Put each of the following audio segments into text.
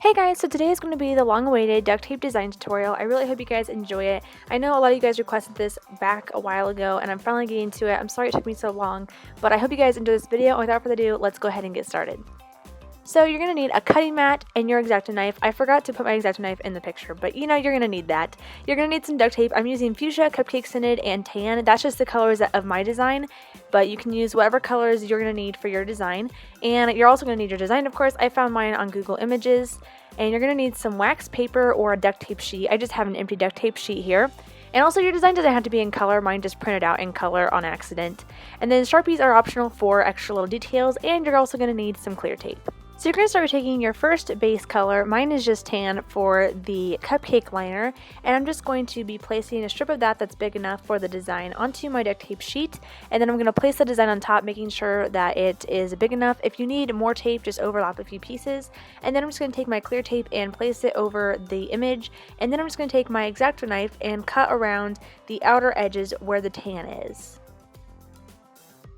Hey guys, so today is going to be the long-awaited duct tape design tutorial. I really hope you guys enjoy it. I know a lot of you guys requested this back a while ago and I'm finally getting to it. I'm sorry it took me so long, but I hope you guys enjoy this video, and without further ado, let's go ahead and get started. So you're going to need a cutting mat and your X-Acto knife. I forgot to put my X-Acto knife in the picture, but you know you're going to need that. You're going to need some duct tape. I'm using fuchsia, cupcake scented, and tan. That's just the colors of my design, but you can use whatever colors you're going to need for your design. And you're also going to need your design, of course. I found mine on Google Images. And you're going to need some wax paper or a duct tape sheet. I just have an empty duct tape sheet here. And also your design doesn't have to be in color. Mine just printed out in color on accident. And then Sharpies are optional for extra little details, and you're also going to need some clear tape. So you're going to start with taking your first base color. Mine is just tan for the cupcake liner, and I'm just going to be placing a strip of that that's big enough for the design onto my duct tape sheet, and then I'm going to place the design on top, making sure that it is big enough. If you need more tape, just overlap a few pieces, and then I'm just going to take my clear tape and place it over the image, and then I'm just going to take my X-Acto knife and cut around the outer edges where the tan is.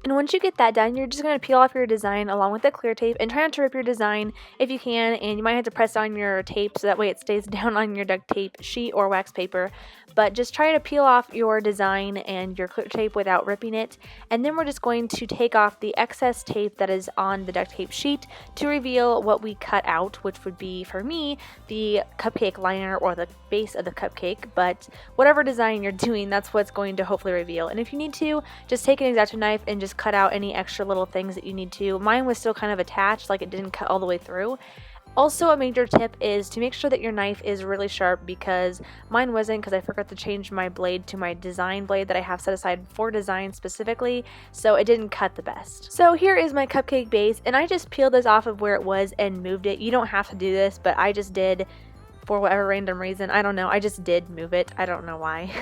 And once you get that done, you're just going to peel off your design along with the clear tape, and try not to rip your design if you can, and you might have to press on your tape so that way it stays down on your duct tape sheet or wax paper. But just try to peel off your design and your clear tape without ripping it. And then we're just going to take off the excess tape that is on the duct tape sheet to reveal what we cut out, which would be, for me, the cupcake liner or the base of the cupcake. But whatever design you're doing, that's what's going to hopefully reveal. And if you need to, just take an X-Acto knife and just cut out any extra little things that you need to. Mine was still kind of attached, like it didn't cut all the way through. Also, a major tip is to make sure that your knife is really sharp, because mine wasn't, because I forgot to change my blade to my design blade that I have set aside for design specifically, so it didn't cut the best. So here is my cupcake base, and I just peeled this off of where it was and moved it. You don't have to do this, but I just did for whatever random reason. I don't know, I just did move it. I don't know why.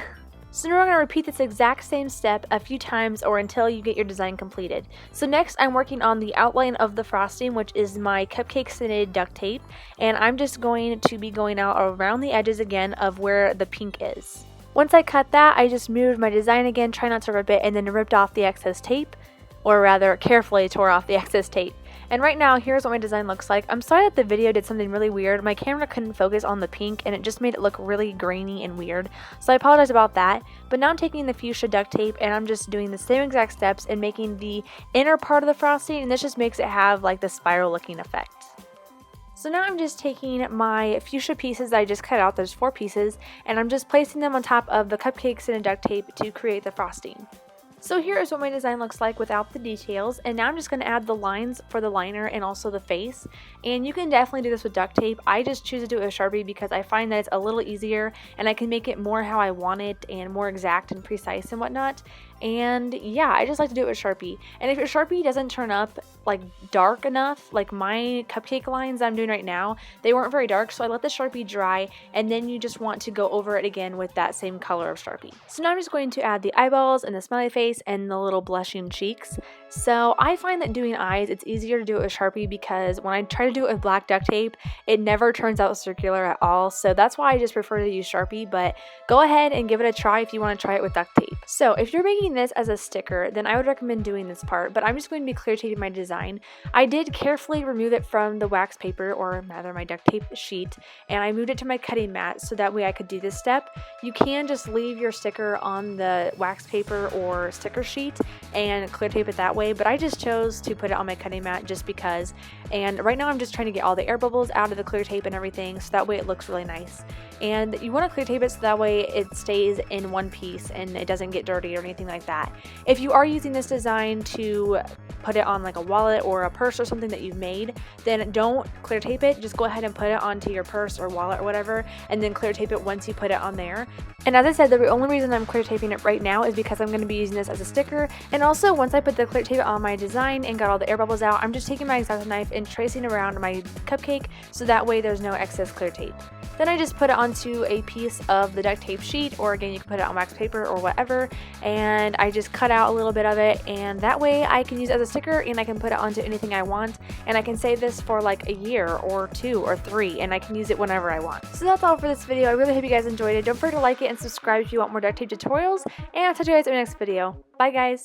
So now we're going to repeat this exact same step a few times or until you get your design completed. So next I'm working on the outline of the frosting, which is my cupcake scented duct tape, and I'm just going to be going out around the edges again of where the pink is. Once I cut that, I just moved my design again, try not to rip it, and then ripped off the excess tape, or rather carefully tore off the excess tape. And right now, here's what my design looks like. I'm sorry that the video did something really weird. My camera couldn't focus on the pink, and it just made it look really grainy and weird. So I apologize about that. But now I'm taking the fuchsia duct tape, and I'm just doing the same exact steps and making the inner part of the frosting, and this just makes it have like the spiral looking effect. So now I'm just taking my fuchsia pieces that I just cut out, there's 4 pieces, and I'm just placing them on top of the cupcakes and duct tape to create the frosting. So here is what my design looks like without the details, and now I'm just going to add the lines for the liner and also the face. And you can definitely do this with duct tape. I just choose to do it with Sharpie because I find that it's a little easier and I can make it more how I want it and more exact and precise and whatnot. And yeah, I just like to do it with Sharpie. And if your Sharpie doesn't turn up like dark enough, like my cupcake lines I'm doing right now, they weren't very dark, so I let the Sharpie dry, and then you just want to go over it again with that same color of Sharpie. So now I'm just going to add the eyeballs and the smiley face and the little blushing cheeks. So I find that doing eyes, it's easier to do it with Sharpie, because when I try to do it with black duct tape, it never turns out circular at all. So that's why I just prefer to use Sharpie, but go ahead and give it a try if you want to try it with duct tape. So if you're making this as a sticker, then I would recommend doing this part, but I'm just going to be clear taping my design. I did carefully remove it from the wax paper, or rather my duct tape sheet, and I moved it to my cutting mat so that way I could do this step. You can just leave your sticker on the wax paper or sticker sheet and clear tape it that way, but I just chose to put it on my cutting mat just because. And right now I'm just trying to get all the air bubbles out of the clear tape and everything, so that way it looks really nice. And you want to clear tape it so that way it stays in one piece and it doesn't get dirty or anything like that. If you are using this design to put it on like a wallet or a purse or something that you've made, then don't clear tape it. Just go ahead and put it onto your purse or wallet or whatever, and then clear tape it once you put it on there. And as I said, the only reason I'm clear taping it right now is because I'm going to be using this as a sticker. And also, once I put the clear tape on my design and got all the air bubbles out, I'm just taking my X-Acto knife and tracing around my cupcake so that way there's no excess clear tape. Then I just put it onto a piece of the duct tape sheet, or again you can put it on wax paper or whatever, and I just cut out a little bit of it, and that way I can use it as a sticker and I can put it onto anything I want, and I can save this for like a year or 2 or 3, and I can use it whenever I want. So that's all for this video. I really hope you guys enjoyed it. Don't forget to like it and subscribe if you want more duct tape tutorials, and I'll catch you guys in my next video. Bye guys!